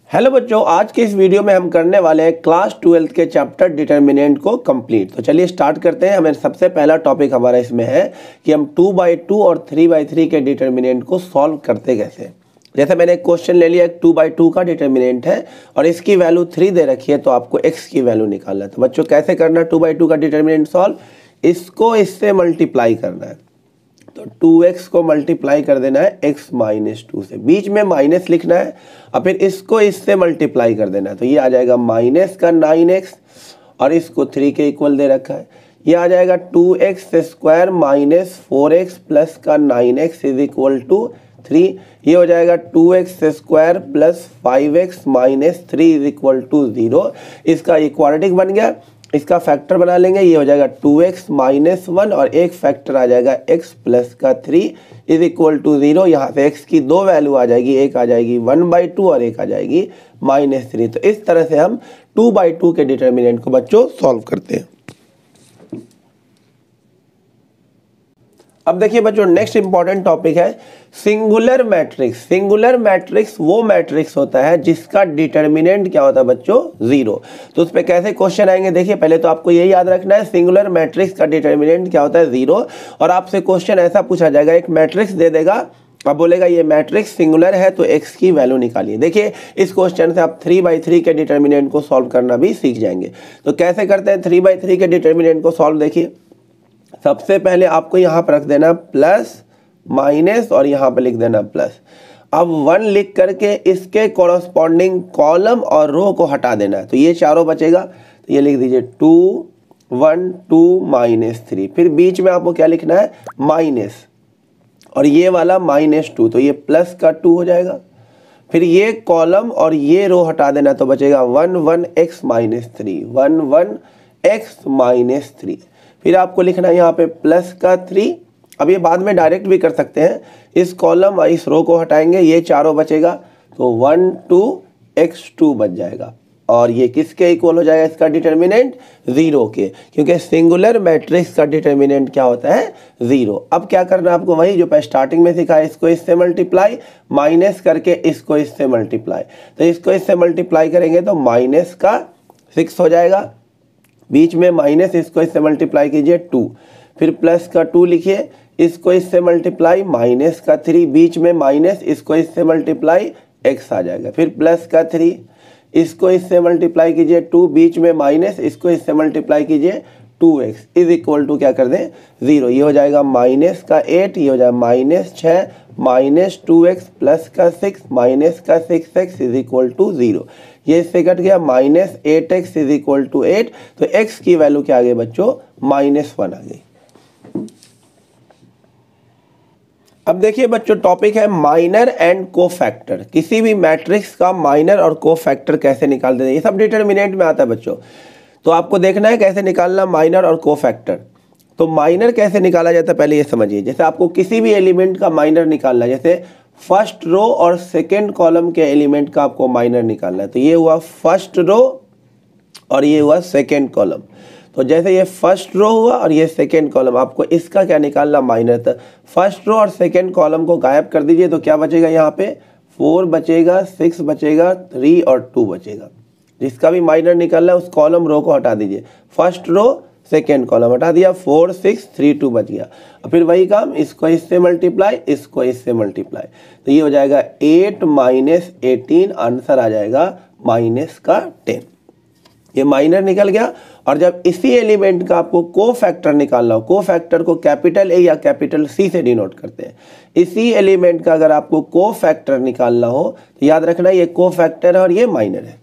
Hello बच्चों, आज के इस वीडियो में हम करने वाले हैं क्लास 12th के चैप्टर डिटर्मिनेंट को कंप्लीट। तो चलिए स्टार्ट करते हैं। हमें सबसे पहला टॉपिक हमारा इसमें है कि हम 2/2 और 3/3 के डिटर्मिनेंट को सॉल्व करते कैसे। जैसे मैंने एक क्वेश्चन ले लिया, एक 2/2 का डिटर्मिनेंट है और इसकी वैल्यू 3 दे रखी है, तो आपको x की वैल्यू निकालना है। तो बच्चों कैसे करना है 2/2 का डिटर्मिनेंट सॉल्व, इसको इससे मल्टीप्लाई करना है। तो 2x को मल्टीप्लाई कर देना है x - 2 से, बीच में माइनस लिखना है और फिर इसको इससे मल्टीप्लाई कर देना है। तो ये आ जाएगा माइनस का 9x और इसको 3 के इक्वल दे रखा है। ये आ जाएगा 2x square minus 4x plus का 9x इज इक्वल टू 3। ये हो जाएगा 2x square plus 5x minus 3 is equal to 0। इसका इक्वालिटी बन गया, इसका फैक्टर बना लेंगे। ये हो जाएगा 2x - 1 और एक फैक्टर आ जाएगा x प्लस का 3 इज इक्वल टू 0। यहाँ से x की दो वैल्यू आ जाएगी, एक आ जाएगी 1/2 और एक आ जाएगी -3। तो इस तरह से हम 2/2 के डिटर्मिनेंट को बच्चों सॉल्व करते हैं। अब देखिए बच्चों, नेक्स्ट इंपॉर्टेंट टॉपिक है सिंगुलर मैट्रिक्स। सिंगुलर मैट्रिक्स वो मैट्रिक्स होता है जिसका डिटर्मिनेंट क्या होता है बच्चों, 0। तो उस पर कैसे क्वेश्चन आएंगे, देखिए पहले तो आपको यही याद रखना है सिंगुलर मैट्रिक्स का डिटर्मिनेंट क्या होता है, 0। और आपसे क्वेश्चन ऐसा पूछा जाएगा, एक मैट्रिक्स दे देगा, अब बोलेगा ये मैट्रिक्स सिंगुलर है तो x की वैल्यू निकालिए। देखिए इस क्वेश्चन से आप 3/3 के डिटर्मिनेंट को सॉल्व करना भी सीख जाएंगे। तो कैसे करते हैं 3/3 के डिटर्मिनेंट को सॉल्व, देखिए सबसे पहले आपको यहाँ पर रख देना प्लस माइनस और यहाँ पर लिख देना प्लस। अब 1 लिख करके इसके कॉरस्पॉन्डिंग कॉलम और रो को हटा देना है, तो ये चारों बचेगा। तो ये लिख दीजिए 2 1 2 -3। फिर बीच में आपको क्या लिखना है, माइनस, और ये वाला -2, तो ये प्लस का 2 हो जाएगा। फिर ये कॉलम और ये रो हटा देना, तो बचेगा 1 1 x -3 1 1 x -3। फिर आपको लिखना है यहाँ पे प्लस का 3। अब ये बाद में डायरेक्ट भी कर सकते हैं, इस कॉलम और इस रो को हटाएंगे, ये चारों बचेगा, तो 1 2 x2 बच जाएगा। और ये किसके इक्वल हो जाएगा, इसका डिटर्मिनेंट 0 के, क्योंकि सिंगुलर मैट्रिक्स का डिटर्मिनेंट क्या होता है, 0। अब क्या करना है आपको, वही जो स्टार्टिंग में सिखाया, इसको इससे मल्टीप्लाई, माइनस करके इसको इससे मल्टीप्लाई। तो इसको इससे मल्टीप्लाई करेंगे तो माइनस का 6 हो जाएगा, बीच में माइनस, इसको इससे मल्टीप्लाई कीजिए 2, फिर प्लस का 2 लिखिए, इसको इससे मल्टीप्लाई माइनस का 3, बीच में माइनस, इसको इससे मल्टीप्लाई x आ जाएगा, फिर प्लस का 3, इसको इससे मल्टीप्लाई कीजिए 2, बीच में माइनस, इसको इससे मल्टीप्लाई कीजिए 2x इज इक्वल टू क्या कर दें, 0। ये हो जाएगा माइनस का 8, ये हो जाएगा -6 -2x प्लस का 6 माइनस का 6x इज इक्वल टू 0। ये इससे कट गया, -8x इज इक्वल टू 8। तो x की वैल्यू क्या आ गई बच्चों, -1 आ गई। अब देखिए बच्चों, टॉपिक है माइनर एंड कोफैक्टर। किसी भी मैट्रिक्स का माइनर और कोफैक्टर कैसे निकालते हैं, ये सब डिटर्मिनेंट में आता है बच्चों। तो आपको देखना है कैसे निकालना माइनर और कोफैक्टर। तो माइनर कैसे निकाला जाता है पहले ये समझिए। जैसे आपको किसी भी एलिमेंट का माइनर निकालना है, जैसे फर्स्ट रो और सेकेंड कॉलम के एलिमेंट का आपको माइनर निकालना है, तो ये हुआ फर्स्ट रो और ये हुआ सेकेंड कॉलम। तो जैसे ये फर्स्ट रो हुआ और ये सेकेंड कॉलम, आपको इसका क्या निकालना, माइनर। था फर्स्ट रो और सेकेंड कॉलम को गायब कर दीजिए, तो क्या बचेगा, यहाँ पे 4 बचेगा, 6 बचेगा, 3 और 2 बचेगा। जिसका भी माइनर निकालना है उस कॉलम रो को हटा दीजिए, फर्स्ट रो सेकेंड कॉलम हटा दिया, 4 6 3 2 बच गया। और फिर वही काम, इसको इससे मल्टीप्लाई, इसको इससे मल्टीप्लाई, तो ये हो जाएगा 8 - 18, आंसर आ जाएगा -10। ये माइनर निकल गया। और जब इसी एलिमेंट का आपको कोफैक्टर निकालना हो, कोफैक्टर को कैपिटल A या कैपिटल C से डिनोट करते हैं, इसी एलिमेंट का अगर आपको कोफैक्टर निकालना हो तो याद रखना ये कोफैक्टर है और ये माइनर है।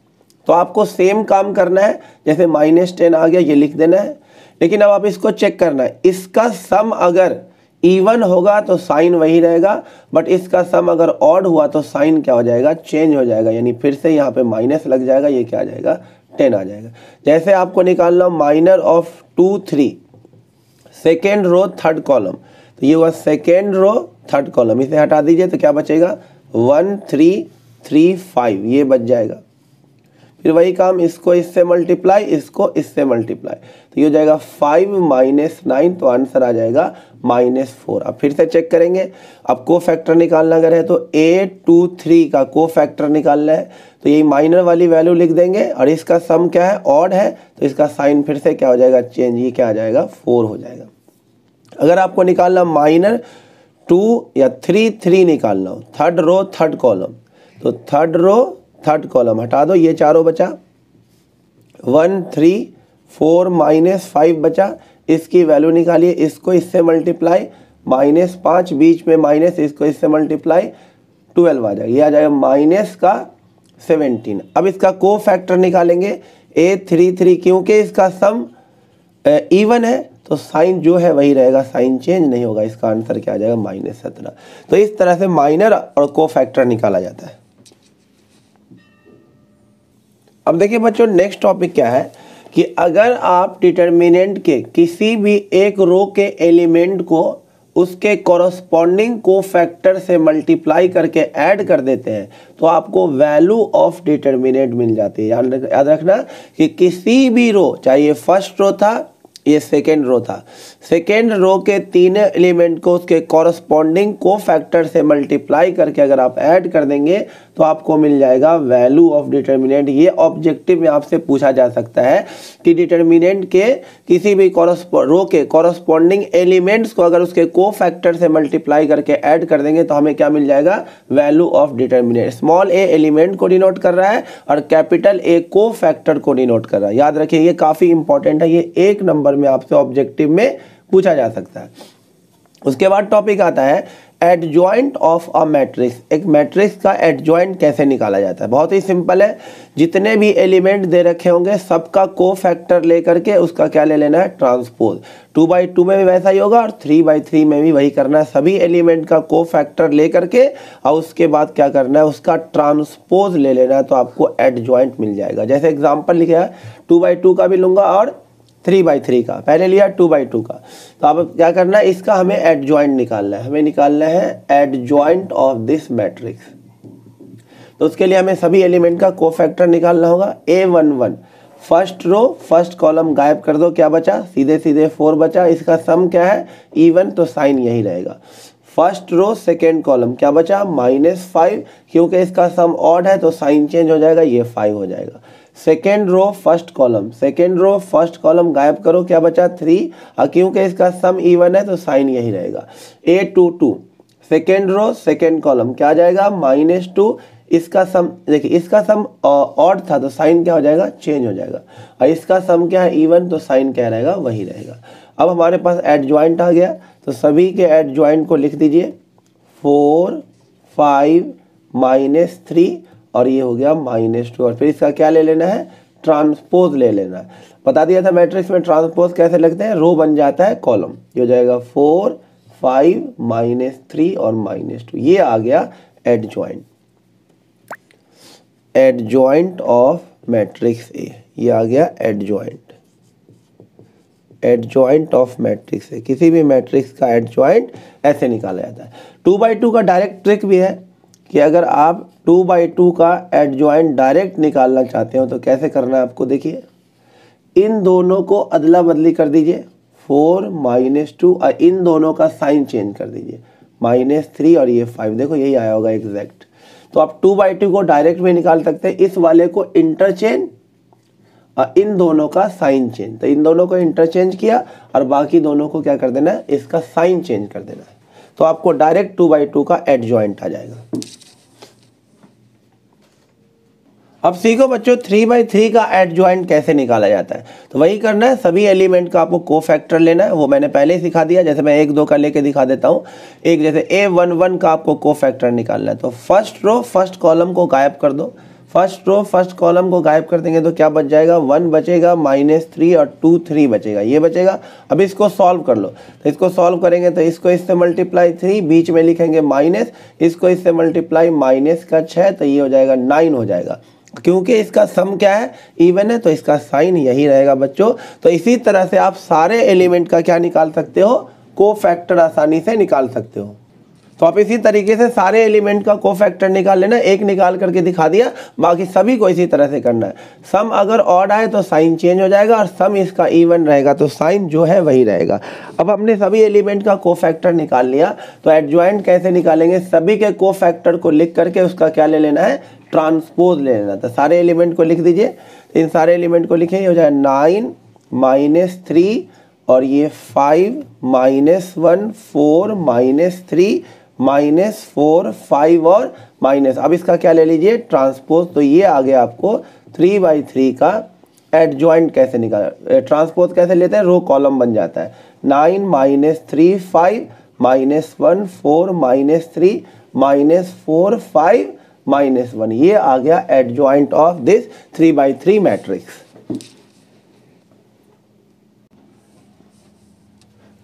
तो आपको सेम काम करना है, जैसे -10 आ गया, ये लिख देना है। लेकिन अब आप इसको चेक करना है, इसका सम अगर इवन होगा तो साइन वही रहेगा, बट इसका सम अगर ऑड हुआ तो साइन क्या हो जाएगा, चेंज हो जाएगा, यानी फिर से यहाँ पे माइनस लग जाएगा, ये क्या आ जाएगा, 10 आ जाएगा। जैसे आपको निकालना minor of 2 3 second row third column, तो ये हुआ सेकेंड रो थर्ड कॉलम, इसे हटा दीजिए तो क्या बचेगा, 1 3 3 5, ये बच जाएगा। फिर वही काम, इसको इससे मल्टीप्लाई, इसको इससे मल्टीप्लाई, तो ये हो जाएगा 5 माइनस 9, तो आंसर आ जाएगा -4। अब फिर से चेक करेंगे, अब को फैक्टर निकालना अगर है तो 823 का को फैक्टर निकालना है, तो यही माइनर वाली वैल्यू लिख देंगे और इसका सम क्या है, ऑड है, तो इसका साइन फिर से क्या हो जाएगा, चेंज, ये क्या आ जाएगा 4 हो जाएगा। अगर आपको निकालना माइनर 2 या 3 निकालना हो, थर्ड रो थर्ड कॉलम, तो थर्ड रो थर्ड कॉलम हटा दो, ये चारों बचा, 1 3 4 -5 बचा, इसकी वैल्यू निकालिए, इसको इससे मल्टीप्लाई, -5 बीच में माइनस, इसको इससे मल्टीप्लाई 12 आ जाएगा, ये आ जाएगा -17। अब इसका को फैक्टर निकालेंगे, 833, क्योंकि इसका सम इवन है तो साइन जो है वही रहेगा, साइन चेंज नहीं होगा, इसका आंसर क्या आ जाएगा -17। तो इस तरह से माइनर और को फैक्टर निकाला जाता है। अब देखिए बच्चों, नेक्स्ट टॉपिक क्या है कि अगर आप डिटर्मिनेंट के किसी भी एक रो के एलिमेंट को उसके कॉरस्पॉन्डिंग को फैक्टर से मल्टीप्लाई करके ऐड कर देते हैं तो आपको वैल्यू ऑफ डिटर्मिनेंट मिल जाती है। याद रखना कि किसी भी रो, चाहे ये फर्स्ट रो था, ये सेकेंड रो था, सेकेंड रो के तीन एलिमेंट को उसके कॉरस्पॉन्डिंग को फैक्टर से मल्टीप्लाई करके अगर आप ऐड कर देंगे तो आपको मिल जाएगा वैल्यू ऑफ डिटर्मिनेंट। ये ऑब्जेक्टिव में आपसे पूछा जा सकता है कि डिटर्मिनेंट के किसी भी रो के कॉरस्पॉन्डिंग एलिमेंट्स को अगर उसके को फैक्टर से मल्टीप्लाई करके ऐड कर देंगे तो हमें क्या मिल जाएगा, value of determinant. Small A element को डिनोट कर रहा है और कैपिटल ए को फैक्टर को डिनोट कर रहा है। याद रखिए, ये काफी इंपॉर्टेंट है, ये 1 नंबर में आपसे ऑब्जेक्टिव में पूछा जा सकता है। उसके बाद टॉपिक आता है एडजॉइंट ऑफ अ मैट्रिक्स। एक मैट्रिक्स का एडजॉइंट कैसे निकाला जाता है, बहुत ही सिंपल है। जितने भी एलिमेंट दे रखे होंगे सबका को फैक्टर लेकर के उसका क्या ले लेना है, ट्रांसपोज। 2/2 में भी वैसा ही होगा और 3/3 में भी वही करना है। सभी एलिमेंट का को फैक्टर लेकर के और उसके बाद क्या करना है, उसका ट्रांसपोज ले लेना है, तो आपको एडजॉइंट मिल जाएगा। जैसे एग्जाम्पल लिखा है, 2/2 का भी लूंगा और 3/3 का, पहले लिया 2/2 का, तो अब क्या करना है, इसका हमें एडजॉइंट निकालना है। हमें निकालना है एडजॉइंट ऑफ दिस मैट्रिक्स। तो उसके लिए हमें सभी एलिमेंट का कोफैक्टर निकालना होगा। A11 first row first column गायब कर दो, क्या बचा, सीधे सीधे 4 बचा। इसका सम क्या है, इवन, तो साइन यही रहेगा। फर्स्ट रो सेकेंड कॉलम क्या बचा, -5, क्योंकि इसका सम ऑड है तो साइन चेंज हो जाएगा, ये 5 हो जाएगा। Second row first column, second row first column गायब करो, क्या बचा 3, और क्योंकि इसका सम इवन है तो साइन यही रहेगा। A22 second row second column क्या आ जाएगा, -2, इसका सम देखिए, इसका सम ऑड था तो साइन क्या हो जाएगा, चेंज हो जाएगा, और इसका सम क्या है, इवन, तो साइन क्या रहेगा, वही रहेगा। अब हमारे पास एडजॉइंट आ गया, तो सभी के एडजॉइंट को लिख दीजिए, 4 5 -3 और ये हो गया -2, और फिर इसका क्या ले लेना है, ट्रांसपोज ले लेना है। बता दिया था मैट्रिक्स में ट्रांसपोज कैसे लगते हैं, रो बन जाता है कॉलम। ये हो जाएगा 4 5 -3 और -2, ये आ गया adjoint. Adjoint of matrix A, ये आ गया adjoint. Adjoint of matrix A, किसी भी मैट्रिक्स का एडजॉइंट ऐसे निकाला जाता है। 2/2 का डायरेक्ट ट्रिक भी है कि अगर आप 2/2 का एडजॉइंट डायरेक्ट निकालना चाहते हो तो कैसे करना है आपको, देखिए, इन दोनों को अदला बदली कर दीजिए, 4 -2, और इन दोनों का साइन चेंज कर दीजिए, -3 और ये 5, देखो यही आया होगा एग्जैक्ट। तो आप 2/2 को डायरेक्ट भी निकाल सकते हैं, इस वाले को इंटरचेंज और इन दोनों का साइन चेंज, तो इन दोनों को इंटरचेंज किया और बाकी दोनों को क्या कर देना है, इसका साइन चेंज कर देना है, तो आपको डायरेक्ट 2/2 का एडजॉइंट आ जाएगा। अब सीखो बच्चों 3/3 का एडजॉइंट कैसे निकाला जाता है। तो वही करना है, सभी एलिमेंट का आपको कोफैक्टर लेना है, वो मैंने पहले ही सिखा दिया। जैसे मैं 1 2 का लेके दिखा देता हूँ। एक जैसे A11 का आपको कोफैक्टर निकालना है, तो फर्स्ट रो फर्स्ट कॉलम को गायब कर दो। फर्स्ट रो फर्स्ट कॉलम को गायब कर देंगे तो क्या बच जाएगा, 1 बचेगा, -3 और 2 3 बचेगा, ये बचेगा। अब इसको सॉल्व कर लो, तो इसको सॉल्व करेंगे तो इसको इससे मल्टीप्लाई 3, बीच में लिखेंगे माइनस, इसको इससे मल्टीप्लाई -6, तो ये हो जाएगा 9 हो जाएगा। क्योंकि इसका सम क्या है, इवन है, तो इसका साइन यही रहेगा बच्चों। तो इसी तरह से आप सारे एलिमेंट का क्या निकाल सकते हो, कोफैक्टर आसानी से निकाल सकते हो। तो आप इसी तरीके से सारे एलिमेंट का कोफैक्टर निकाल लेना, एक निकाल करके दिखा दिया, बाकी सभी को इसी तरह से करना है। सम अगर ऑड आए तो साइन चेंज हो जाएगा और सम इसका इवन रहेगा तो साइन जो है वही रहेगा। अब हमने सभी एलिमेंट का कोफैक्टर निकाल लिया, तो एडजॉइंट कैसे निकालेंगे, सभी के कोफैक्टर को लिख करके उसका क्या ले लेना है, ट्रांसपोज ले लेना। तो सारे एलिमेंट को लिख दीजिए, इन सारे एलिमेंट को लिखे, ये हो जाए 9 - 3 और ये 5 - 1 4 - 3 -4 5 और माइनस, अब इसका क्या ले लीजिए, ट्रांसपोज। तो ये आ गया आपको 3/3 का एडजॉइंट कैसे निकाला, ट्रांसपोज कैसे लेते हैं, रो कॉलम बन जाता है। 9 - 3 5 -1 4 -3 -4 5 -1, ये आ गया एडजॉइंट ऑफ दिस 3/3 मैट्रिक्स।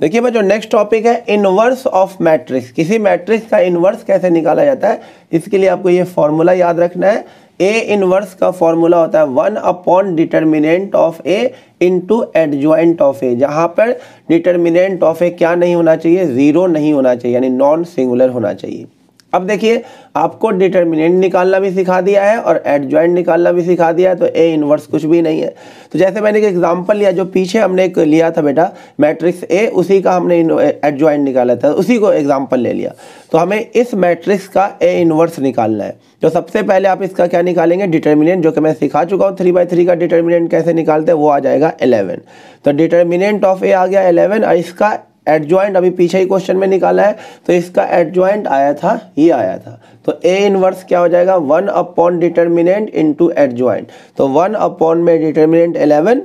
देखिए बच्चों नेक्स्ट टॉपिक है इनवर्स ऑफ मैट्रिक्स। किसी मैट्रिक्स का इनवर्स कैसे निकाला जाता है, इसके लिए आपको ये फॉर्मूला याद रखना है। ए इनवर्स का फॉर्मूला होता है 1 determinant of A into adjoint of A, जहाँ पर डिटर्मिनेंट ऑफ ए क्या नहीं होना चाहिए, 0 नहीं होना चाहिए, यानी नॉन सिंगुलर होना चाहिए। अब देखिए आपको डिटर्मिनेंट निकालना भी सिखा दिया है और एडजॉइंट निकालना भी सिखा दिया है, तो ए इनवर्स कुछ भी नहीं है। तो जैसे मैंने एक एग्जांपल लिया, जो पीछे हमने एक लिया था बेटा मैट्रिक्स ए, उसी का हमने एडजॉइंट निकाला था, उसी को एग्जांपल ले लिया। तो हमें इस मैट्रिक्स का ए इनवर्स निकालना है। तो सबसे पहले आप इसका क्या निकालेंगे, डिटर्मिनेंट, जो कि मैं सिखा चुका हूँ 3/3 का डिटर्मिनेंट कैसे निकालते हैं, वो आ जाएगा 11। तो डिटर्मिनेंट ऑफ ए आ गया 11 और इसका एडजॉइंट अभी पीछे ही क्वेश्चन में निकाला है, तो इसका एडजॉइंट आया था, ये आया था। तो ए इनवर्स क्या हो जाएगा, 1 डिटर्मिनेंट इंटू एडजॉइंट। तो 1 में डिटर्मिनेंट 11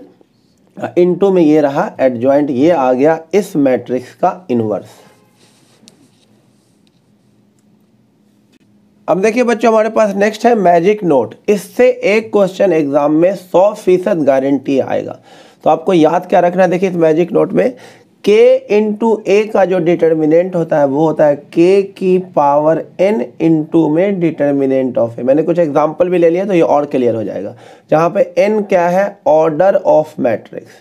इंटू में ये रहा एडजॉइंट, ये आ गया इस मैट्रिक्स का इनवर्स। अब देखिए बच्चों हमारे पास नेक्स्ट है मैजिक नोट। इससे एक क्वेश्चन एग्जाम में 100% गारंटी आएगा। तो आपको याद क्या रखना है, देखिए इस मैजिक नोट में k इंटू ए का जो डिटर्मिनेंट होता है वो होता है k की पावर n इंटू में डिटर्मिनेंट ऑफ ए। मैंने कुछ एग्जांपल भी ले लिया तो ये और क्लियर हो जाएगा। जहाँ पे n क्या है, ऑर्डर ऑफ मैट्रिक्स,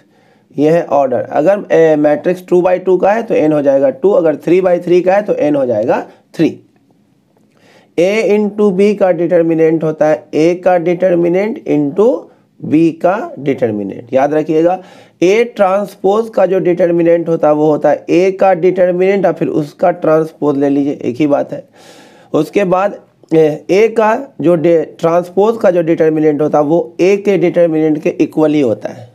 ये है ऑर्डर। अगर मैट्रिक्स 2/2 का है तो n हो जाएगा 2, अगर 3/3 का है तो n हो जाएगा 3। a इंटू बी का डिटर्मिनेंट होता है a का डिटर्मिनेंट इंटू बी का डिटर्मिनेंट, याद रखिएगा। ए ट्रांसपोज का जो डिटर्मिनेंट होता है वो होता है ए का डिटर्मिनेंट और फिर उसका ट्रांसपोज ले लीजिए, एक ही बात है। उसके बाद ए का जो ट्रांसपोज का जो डिटर्मिनेंट होता है वो ए के डिटर्मिनेंट के इक्वल ही होता है।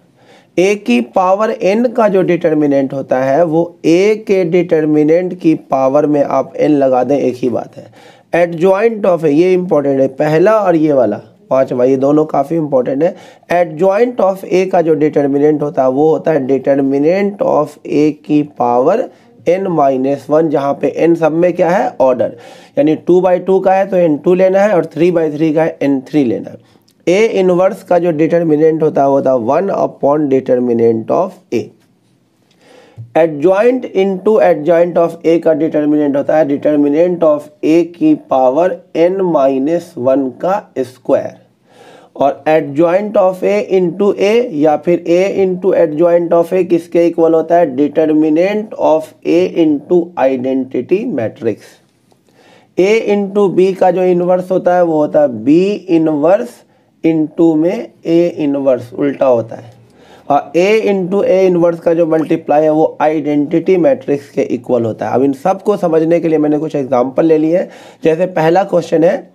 ए की पावर एन का जो डिटर्मिनेंट होता है वो ए के डिटर्मिनेंट की पावर में आप एन लगा दें, एक ही बात है। एडजॉइंट ऑफ ए, ये इंपॉर्टेंट है, पहला और ये वाला पांचवा, ये दोनों काफ़ी इंपॉर्टेंट है। एडजॉइंट ऑफ ए का जो डिटर्मिनेंट होता है वो होता है डिटर्मिनेंट ऑफ ए की पावर n-1, जहाँ पे n सब में क्या है, ऑर्डर, यानी 2/2 का है तो n2 लेना है और 3/3 का है n3 लेना है। ए इनवर्स का जो डिटर्मिनेंट होता है वो होता है 1 determinant of A. Adjoint into adjoint of A का डिटर्मिनेंट होता है डिटर्मिनेंट ऑफ ए की पावर n-1 का स्क्वायर। और adjoint of A into A या फिर A into adjoint of A किसके इक्वल होता है, determinant of A into identity matrix. A into B का जो इनवर्स होता है वो होता है बी इनवर्स इंटू में ए इनवर्स, उल्टा होता है। और ए इंटू ए इनवर्स का जो मल्टीप्लाई है वो आइडेंटिटी मैट्रिक्स के इक्वल होता है। अब इन सब को समझने के लिए मैंने कुछ एग्जांपल ले लिए हैं। जैसे पहला क्वेश्चन है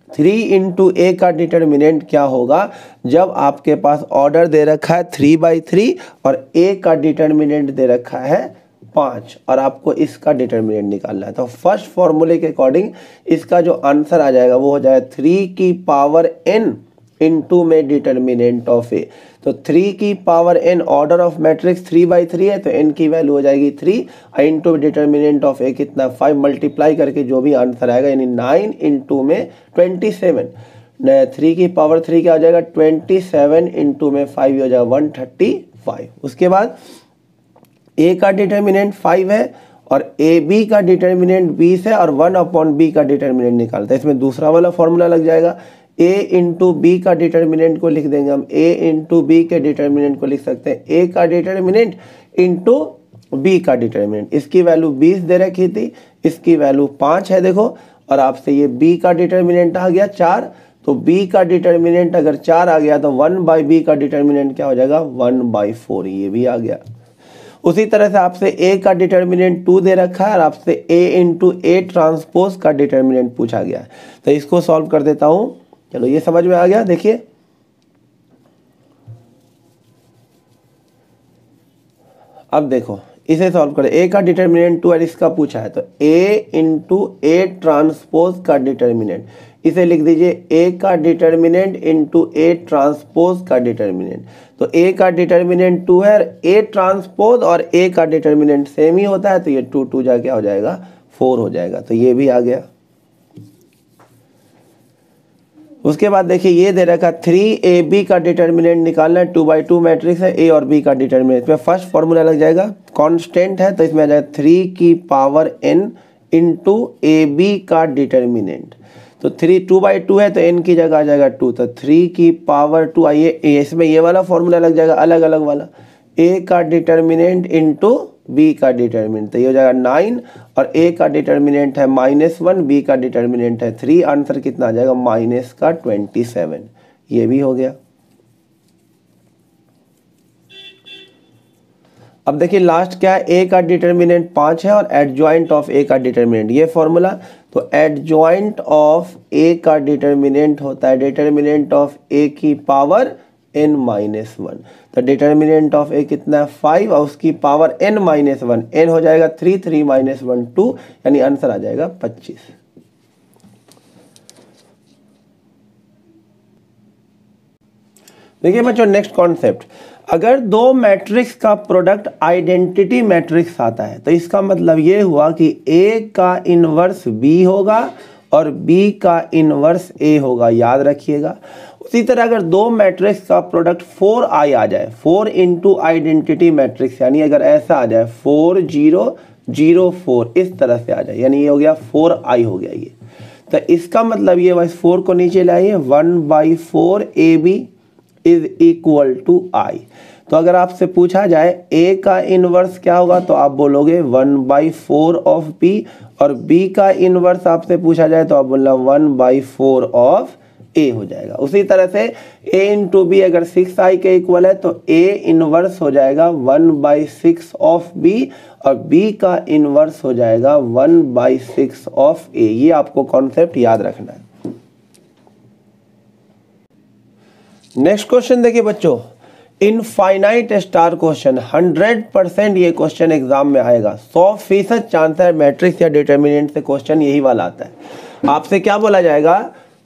3 इंटू ए का डिटर्मिनेंट क्या होगा, जब आपके पास ऑर्डर दे रखा है 3/3 और ए का डिटर्मिनेंट दे रखा है 5 और आपको इसका डिटर्मिनेंट निकालना है। तो फर्स्ट फॉर्मूले के अकॉर्डिंग इसका जो आंसर आ जाएगा वो हो जाएगा 3 की पावर n इंटू में डिटर्मिनेंट ऑफ ए। तो 3 की power n, order of matrix 3/3 है तो n की वैल्यू हो जाएगी 3 इंटू डिटर्मिनेंट ऑफ ए कितना 5, मल्टीप्लाई करके जो भी आंसर आएगा यानी 9 इंटू में 27। 3 की पावर 3 क्या हो जाएगा 27 इंटू में 5 हो जाएगा 135। उसके बाद ए का डिटर्मिनेंट 5 है और ए बी का डिटर्मिनेंट 20 है और 1/b का डिटर्मिनेंट निकालते हैं। इसमें दूसरा वाला फॉर्मूला लग जाएगा। ए इंटू बी का डिटर्मिनेंट को लिख देंगे हम, ए इंटू बी के डिटर्मिनेंट को लिख सकते हैं ए का डिटर्मिनेंट इंटू बी का डिटर्मिनेंट। इसकी वैल्यू 20 दे रखी थी, इसकी वैल्यू 5 है देखो, और आपसे ये b का डिटर्मिनेंट आ गया 4, तो b का डिटर्मिनेंट अगर 4 आ गया तो 1/b का डिटर्मिनेंट क्या हो जाएगा 1/4, ये भी आ गया। उसी तरह से आपसे a का डिटर्मिनेंट 2 दे रखा है और आपसे a इंटू ए ट्रांसपोज का डिटर्मिनेंट पूछा गया है। तो इसको सॉल्व कर देता हूं, चलो ये समझ में आ गया। देखिए अब देखो इसे सॉल्व करें, a का डिटर्मिनेंट 2 और इसका पूछा है, तो a इंटू ए ट्रांसपोज का डिटर्मिनेंट, इसे लिख दीजिए a का डिटर्मिनेंट इंटू ए ट्रांसपोज का डिटर्मिनेंट। तो a का डिटर्मिनेंट 2 है, a ट्रांसपोज और a का डिटर्मिनेंट सेम ही होता है, तो ये 2 2 जा क्या हो जाएगा 4 हो जाएगा, तो ये भी आ गया। उसके बाद देखिए ये दे रखा 3ab का डिटर्मिनेंट निकालना है, 2/2 मैट्रिक्स है, a और b का डिटर्मिनेंट, इसमें फर्स्ट फॉर्मूला लग जाएगा, कांस्टेंट है तो इसमें आ जाएगा 3 की पावर n इंटू ab का डिटर्मिनेंट। तो 2/2 है तो n की जगह आ जाएगा 2, तो 3 की पावर 2, आइए इसमें ये वाला फॉर्मूला लग जाएगा अलग अलग वाला, a का डिटर्मिनेंट इंटू b का डिटर्मिनेंट, तो ये हो जाएगा 9, और a का डिटर्मिनेंट है -1, b का डिटर्मिनेंट है 3, आंसर कितना आ जाएगा -27, ये भी हो गया। अब देखिए लास्ट क्या है, a का डिटर्मिनेंट 5 है और एडजॉइंट ऑफ a का डिटर्मिनेंट, ये फॉर्मूला, तो एडजॉइंट ऑफ a का डिटर्मिनेंट होता है डिटर्मिनेंट ऑफ a की पावर n-1, तो डिटर्मिनेंट ऑफ a कितना है 5 और उसकी पावर n-1, n हो जाएगा 3, 3 - 1 2, यानी आंसर आ जाएगा 25। देखिए बच्चों नेक्स्ट कॉन्सेप्ट, अगर दो मैट्रिक्स का प्रोडक्ट आइडेंटिटी मैट्रिक्स आता है तो इसका मतलब ये हुआ कि a का इनवर्स b होगा और b का इनवर्स a होगा, याद रखिएगा। उसी तरह अगर दो मैट्रिक्स का प्रोडक्ट 4i आ जाए, 4 इंटू आइडेंटिटी मैट्रिक्स, यानी अगर ऐसा आ जाए 4 0 0 4, इस तरह से आ जाए, यानी ये हो गया 4i हो गया ये, तो इसका मतलब ये वाइस 4 को नीचे लाइए, 1/4 ab is equal to i। तो अगर आपसे पूछा जाए a का इनवर्स क्या होगा तो आप बोलोगे 1/4 ऑफ b, और b का इनवर्स आपसे पूछा जाए तो आप बोलना 1/4 ऑफ a हो जाएगा। उसी तरह से a इंटू बी अगर 6i के इक्वल है तो a इनवर्स हो जाएगा 1/6 ऑफ b, और b का इनवर्स हो जाएगा 1/6 ऑफ a। ये आपको कॉन्सेप्ट याद रखना है। नेक्स्ट क्वेश्चन देखिए बच्चों, इनफाइनाइट स्टार क्वेश्चन, 100% ये क्वेश्चन एग्जाम में आएगा, 100% चांस है मैट्रिक्स या डिटर्मिनेंट से क्वेश्चन यही वाला आता है। आपसे क्या बोला जाएगा,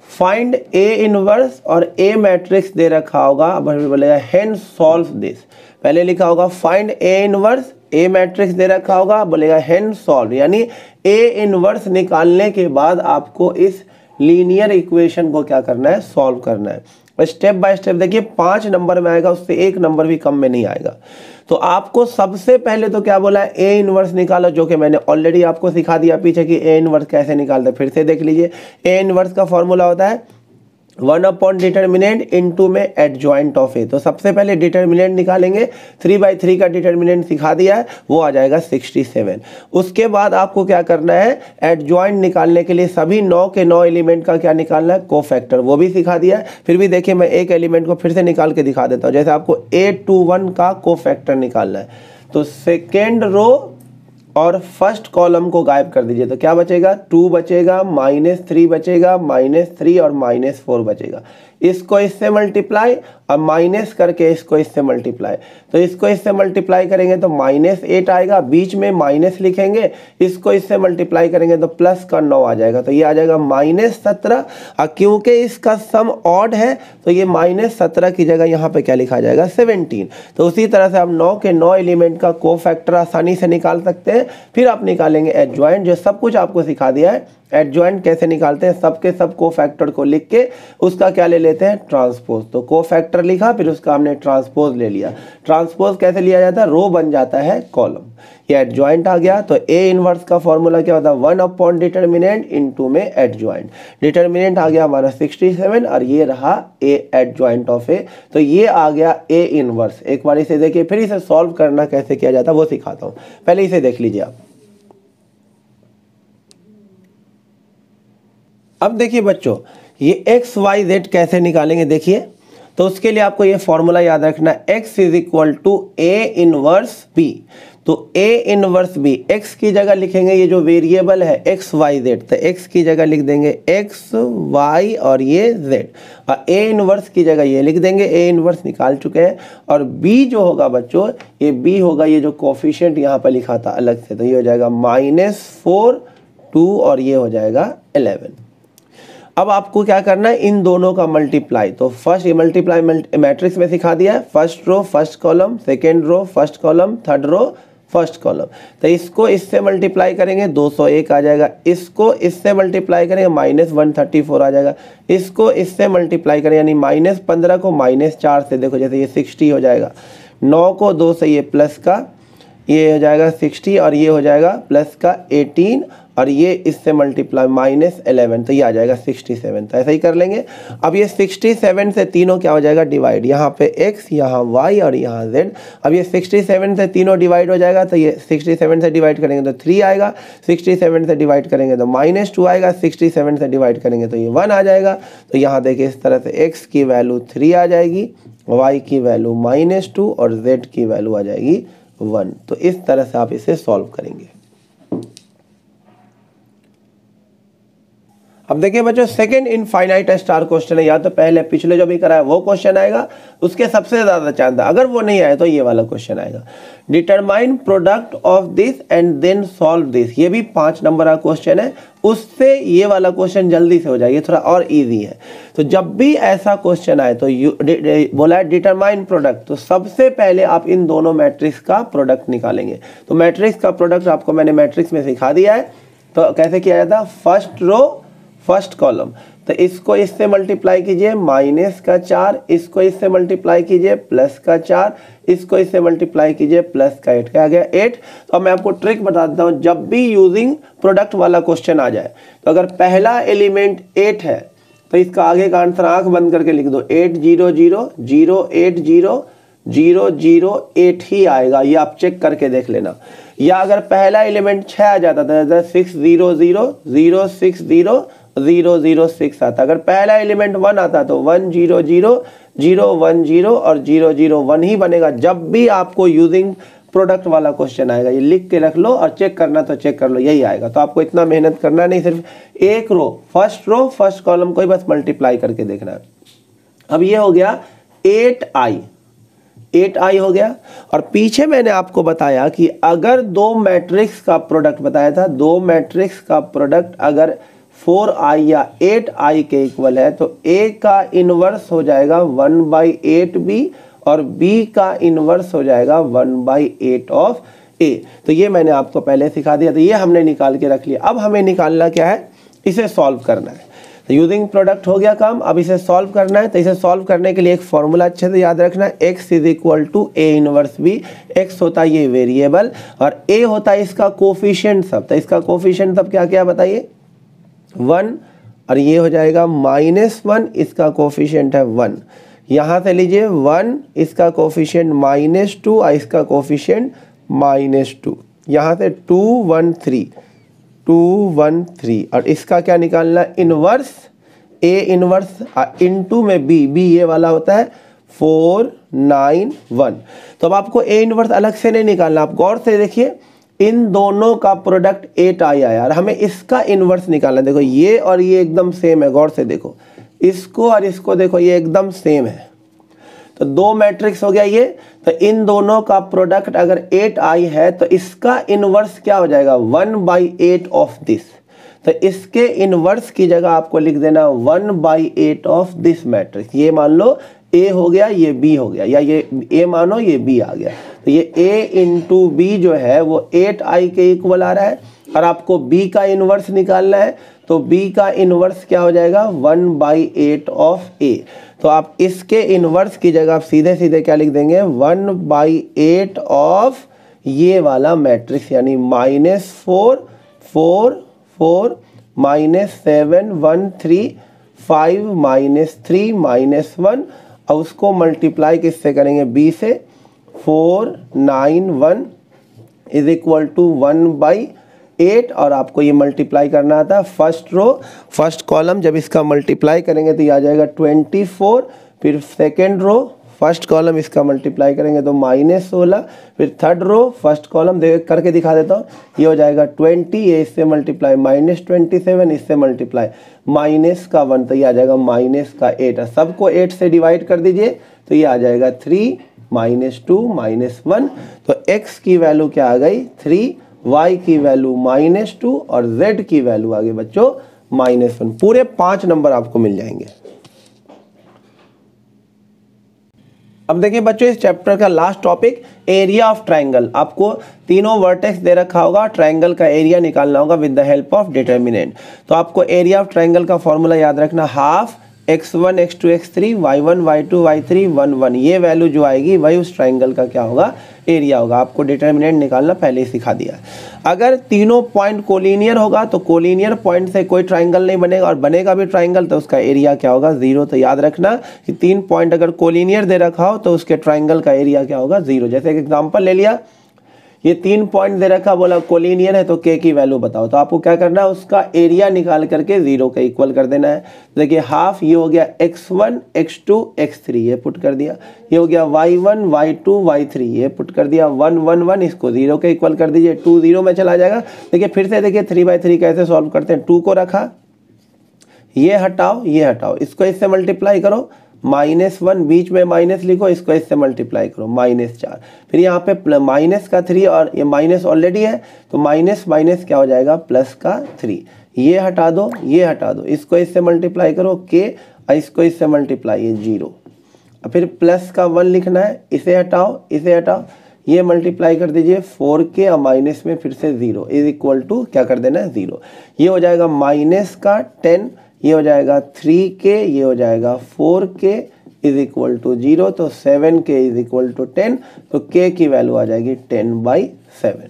फाइंड a इनवर्स और a मैट्रिक्स दे रखा होगा, अब बोलेगा हेंस सॉल्व दिस, पहले लिखा होगा find a inverse, a matrix दे रखा होगा, बोलेगा हेंस सॉल्व, यानी a इनवर्स निकालने के बाद आपको इस लीनियर इक्वेशन को क्या करना है, सॉल्व करना है। स्टेप बाय स्टेप देखिए 5 नंबर में आएगा, उससे 1 नंबर भी कम में नहीं आएगा। तो आपको सबसे पहले तो क्या बोला है, ए इनवर्स निकालो, जो कि मैंने ऑलरेडी आपको सिखा दिया पीछे कि ए इनवर्स कैसे निकालते, फिर से देख लीजिए। ए इनवर्स का फॉर्मूला होता है 1 डिटर्मिनेंट इनटू में एडजॉइंट ऑफ ए। तो सबसे पहले डिटर्मिनेंट निकालेंगे, 3/3 का डिटर्मिनेंट सिखा दिया है, वो आ जाएगा 67। उसके बाद आपको क्या करना है, एडजॉइंट निकालने के लिए सभी 9 के 9 एलिमेंट का क्या निकालना है, कोफैक्टर, वो भी सिखा दिया है। फिर भी देखिए मैं एक एलिमेंट को फिर से निकाल के दिखा देता हूँ, जैसे आपको 821 का कोफैक्टर निकालना है, तो सेकेंड रो और फर्स्ट कॉलम को गायब कर दीजिए, तो क्या बचेगा, 2 बचेगा, -3 बचेगा, -3 और -4 बचेगा। इसको इससे मल्टीप्लाई और माइनस करके इसको इससे मल्टीप्लाई, तो इसको इससे मल्टीप्लाई करेंगे तो -8 आएगा, बीच में माइनस लिखेंगे, इसको इससे मल्टीप्लाई करेंगे तो प्लस का 9 आ जाएगा, तो ये आ जाएगा -17। और क्योंकि इसका सम ऑड है तो ये -17 की जगह यहाँ पे क्या लिखा जाएगा, 17। तो उसी तरह से आप 9 के 9 एलिमेंट का कोफैक्टर आसानी से निकाल सकते हैं। फिर आप निकालेंगे एडजॉइंट, जो सब कुछ आपको सिखा दिया है। एडजॉइंट कैसे निकालते हैं, सबके सब कोफैक्टर को लिख के उसका क्या ले लेते हैं, ट्रांसपोज। तो कोफैक्टर लिखा, फिर उसका हमने ट्रांसपोज ले लिया। ट्रांसपोज कैसे लिया जाता है, रो बन जाता है कॉलम। ये एडजॉइंट आ गया। तो ए इनवर्स का फॉर्मूला क्या होता है, 1 डिटर्मिनेंट इनटू में एडजॉइंट। डिटर्मिनेंट आ गया हमारा 67 और ये रहा ए एडजॉइंट ऑफ ए। तो ये आ गया ए इनवर्स। एक बार इसे देखिए, फिर इसे सॉल्व करना कैसे किया जाता है वो सिखाता हूँ, पहले इसे देख लीजिए आप। अब देखिए बच्चों, ये एक्स वाई जेड कैसे निकालेंगे देखिए। तो उसके लिए आपको ये फॉर्मूला याद रखना, x is equal to A inverse B. तो a इनवर्स बी, x की जगह लिखेंगे ये जो वेरिएबल है x y z, तो x की जगह लिख देंगे x y और ये z, और a इनवर्स की जगह ये लिख देंगे, a इनवर्स निकाल चुके हैं। और b जो होगा बच्चों, ये b होगा ये जो कोफिशिएंट यहाँ पर लिखा था अलग से, तो ये हो जाएगा -4 2 और ये हो जाएगा 11। अब आपको क्या करना है, इन दोनों का मल्टीप्लाई। तो फर्स्ट ये मल्टीप्लाई मैट्रिक्स में सिखा दिया है, first row first column, second row first column, third row first column. तो इसको इससे मल्टीप्लाई करेंगे 201 आ जाएगा, इसको इससे मल्टीप्लाई करेंगे -134 आ जाएगा, इसको इससे मल्टीप्लाई करें यानी -15 को -4 से, देखो जैसे ये 60 हो जाएगा, 9 को 2 से ये प्लस का ये हो जाएगा 60 और ये हो जाएगा प्लस का 18 और ये इससे मल्टीप्लाई -11, तो ये आ जाएगा 67। तो ऐसा ही कर लेंगे। अब ये 67 से तीनों क्या हो जाएगा डिवाइड, यहाँ पे x, यहाँ y और यहाँ z। अब ये 67 से तीनों डिवाइड हो जाएगा, तो ये 67 से डिवाइड करेंगे तो 3 आएगा, 67 से डिवाइड करेंगे तो -2 आएगा, 67 से डिवाइड करेंगे तो ये 1 आ जाएगा। तो यहाँ देखिए इस तरह से x की वैल्यू 3 आ जाएगी, y की वैल्यू -2 और z की वैल्यू आ जाएगी 1। तो इस तरह से आप इसे सॉल्व करेंगे। अब देखिए बच्चों, सेकंड इनफाइनाइट स्टार क्वेश्चन है, या तो पहले पिछले जो भी कराया वो क्वेश्चन आएगा, उसके सबसे ज्यादा चांस है, अगर वो नहीं आए तो ये वाला क्वेश्चन आएगा। Determine product of this and then solve this, ये भी 5 नंबर का क्वेश्चन है, उससे ये वाला क्वेश्चन जल्दी से हो जाएगा, थोड़ा और इजी है। तो जब भी ऐसा क्वेश्चन आए तो बोला है डिटरमाइन प्रोडक्ट, तो सबसे पहले आप इन दोनों मैट्रिक्स का प्रोडक्ट निकालेंगे। तो मैट्रिक्स का प्रोडक्ट आपको मैंने मैट्रिक्स में सिखा दिया है, तो कैसे किया जाता है, फर्स्ट रो फर्स्ट कॉलम, तो इसको इससे मल्टीप्लाई कीजिए -4, इसको इससे मल्टीप्लाई कीजिए +4, इसको इससे मल्टीप्लाई कीजिए +8, क्या आ गया 8। तो अब मैं आपको ट्रिक बता देता हूँ, जब भी यूजिंग प्रोडक्ट वाला क्वेश्चन आ जाए, तो अगर पहला एलिमेंट 8 है तो इसका आगे का आंसर आंख बंद करके लिख दो, 8 0 0 0 8 0 0 0 8 ही आएगा, ये आप चेक करके देख लेना। या अगर पहला एलिमेंट 6 आ जाता था 6 0 0 0 6 0 0 0 6 आता, अगर पहला एलिमेंट 1 आता तो 1 0 0 0 1 0 और 0 0 1 ही बनेगा। जब भी आपको यूजिंग प्रोडक्ट वाला क्वेश्चन आएगा, ये लिख के रख लो और चेक करना तो चेक कर लो, यही आएगा। तो आपको इतना मेहनत करना नहीं, सिर्फ एक रो फर्स्ट कॉलम को ही बस मल्टीप्लाई करके देखना है। अब ये हो गया 8i हो गया। और पीछे मैंने आपको बताया कि अगर दो मैट्रिक्स का प्रोडक्ट बताया था, दो मैट्रिक्स का प्रोडक्ट अगर 4i या 8i के इक्वल है तो a का इनवर्स हो जाएगा 1/8b और b का इनवर्स हो जाएगा 1/8 ऑफ a। तो ये मैंने आपको पहले सिखा दिया, तो ये हमने निकाल के रख लिया। अब हमें निकालना क्या है, इसे सॉल्व करना है। तो यूजिंग प्रोडक्ट हो गया काम, अब इसे सॉल्व करना है। तो इसे सॉल्व करने के लिए एक फॉर्मूला अच्छे से याद रखना है, x is equal to a inverse b। x होता है ये वेरिएबल और a होता है इसका कोफिशिएंट सब। तो इसका कोफिशिएंट सब क्या क्या बताइए, 1 और ये हो जाएगा -1, इसका कोफिशिएंट है 1। यहाँ से लीजिए 1, इसका कोफिशिएंट -2 और इसका कोफिशिएंट -2। यहाँ से 2 1 3 2 1 3 और इसका क्या निकालना है, इनवर्स a इनवर्स इनटू में b ये वाला होता है 4 9 1। तो अब आपको a इनवर्स अलग से नहीं निकालना, आप गौर से देखिए इन दोनों का प्रोडक्ट 8i आया और हमें इसका इनवर्स निकालना। देखो ये और ये एकदम सेम है, गौर से देखो, इसको और इसको देखो, ये एकदम सेम है। तो दो मैट्रिक्स हो गया ये। तो इन दोनों का प्रोडक्ट अगर 8i है तो इसका इनवर्स क्या हो जाएगा, 1/8 ऑफ दिस। तो इसके इनवर्स की जगह आपको लिख देना 1/8 ऑफ दिस मैट्रिक्स। ये मान लो a हो गया, ये b हो गया, या ये a मानो ये b आ गया। तो ये a इंटू b जो है वो 8i के इक्वल आ रहा है और आपको b का इनवर्स निकालना है। तो b का इनवर्स क्या हो जाएगा, 1/8 ऑफ a। तो आप इसके इनवर्स की जगह आप सीधे सीधे क्या लिख देंगे, 1/8 ऑफ ये वाला मैट्रिक्स, यानी -4 4 4 -7 1 3 5 -3 -1 और उसको मल्टीप्लाई किससे करेंगे, b से। 4 9 1 इज इक्वल टू 1/8 8 और आपको ये मल्टीप्लाई करना था फर्स्ट रो फर्स्ट कॉलम, जब इसका मल्टीप्लाई करेंगे तो ये आ जाएगा 24, फिर सेकेंड रो फर्स्ट कॉलम इसका मल्टीप्लाई करेंगे तो -16, फिर थर्ड रो फर्स्ट कॉलम देख करके दिखा देता हूँ, ये हो जाएगा 20, ये इससे मल्टीप्लाई -27, इससे मल्टीप्लाई -1, तो ये आ जाएगा -8। सबको 8 से डिवाइड कर दीजिए तो ये आ जाएगा 3 -2 -1। तो x की वैल्यू क्या आ गई 3, y की वैल्यू -2 और z की वैल्यू आ गई बच्चों -1। पूरे 5 नंबर आपको मिल जाएंगे। अब देखिए बच्चों इस चैप्टर का last topic area of triangle. आपको तीनों वर्टेक्स दे रखा होगा, ट्रायंगल का एरिया निकालना होगा with the help of determinant. तो आपको एरिया ऑफ ट्रायंगल का फॉर्मूला याद रखना, half x1 x2 x3 y1 y2 y3 1 1। ये वैल्यू जो आएगी वही उस ट्रायंगल का क्या होगा एरिया होगा। आपको डिटर्मिनेंट निकालना पहले ही सिखा दिया। अगर तीनों पॉइंट कोलिनियर होगा तो कोलिनियर पॉइंट से कोई ट्रायंगल नहीं बनेगा, और बनेगा भी ट्रायंगल तो उसका एरिया क्या होगा 0। तो याद रखना कि 3 पॉइंट अगर कोलिनियर दे रखा हो तो उसके ट्रायंगल का एरिया क्या होगा 0। जैसे एक एग्जांपल ले लिया, ये 3 पॉइंट दे रखा, बोला कोलिनियर है तो k की वैल्यू बताओ। तो आपको क्या करना है उसका एरिया निकाल करके 0 के इक्वल कर देना है। देखिए हाफ ये हो गया x1 x2 x3, ये पुट कर दिया। ये हो गया y1 y2 y3, ये पुट कर दिया। 1 1 1, इसको 0 के इक्वल कर दीजिए, 2 0 में चला जाएगा। देखिए फिर से देखिए 3/3 कैसे सॉल्व करते हैं। 2 को रखा, ये हटाओ ये हटाओ, इसको इससे मल्टीप्लाई करो, -1 बीच में माइनस लिखो, इसको इससे मल्टीप्लाई करो -4। फिर यहाँ पे माइनस का 3 और ये माइनस ऑलरेडी है तो माइनस माइनस क्या हो जाएगा प्लस का 3। ये हटा दो ये हटा दो, इसको इससे मल्टीप्लाई करो k, और इसको इससे मल्टीप्लाई ये 0। फिर प्लस का 1 लिखना है, इसे हटाओ इसे हटाओ, ये मल्टीप्लाई कर दीजिए 4k और माइनस में फिर से 0 इज इक्वल टू क्या कर देना है 0। ये हो जाएगा माइनस का 10, ये हो जाएगा 3k, ये हो जाएगा 4k इज इक्वल टू 0। तो 7k इज इक्वल टू 10, तो k की वैल्यू आ जाएगी 10/7।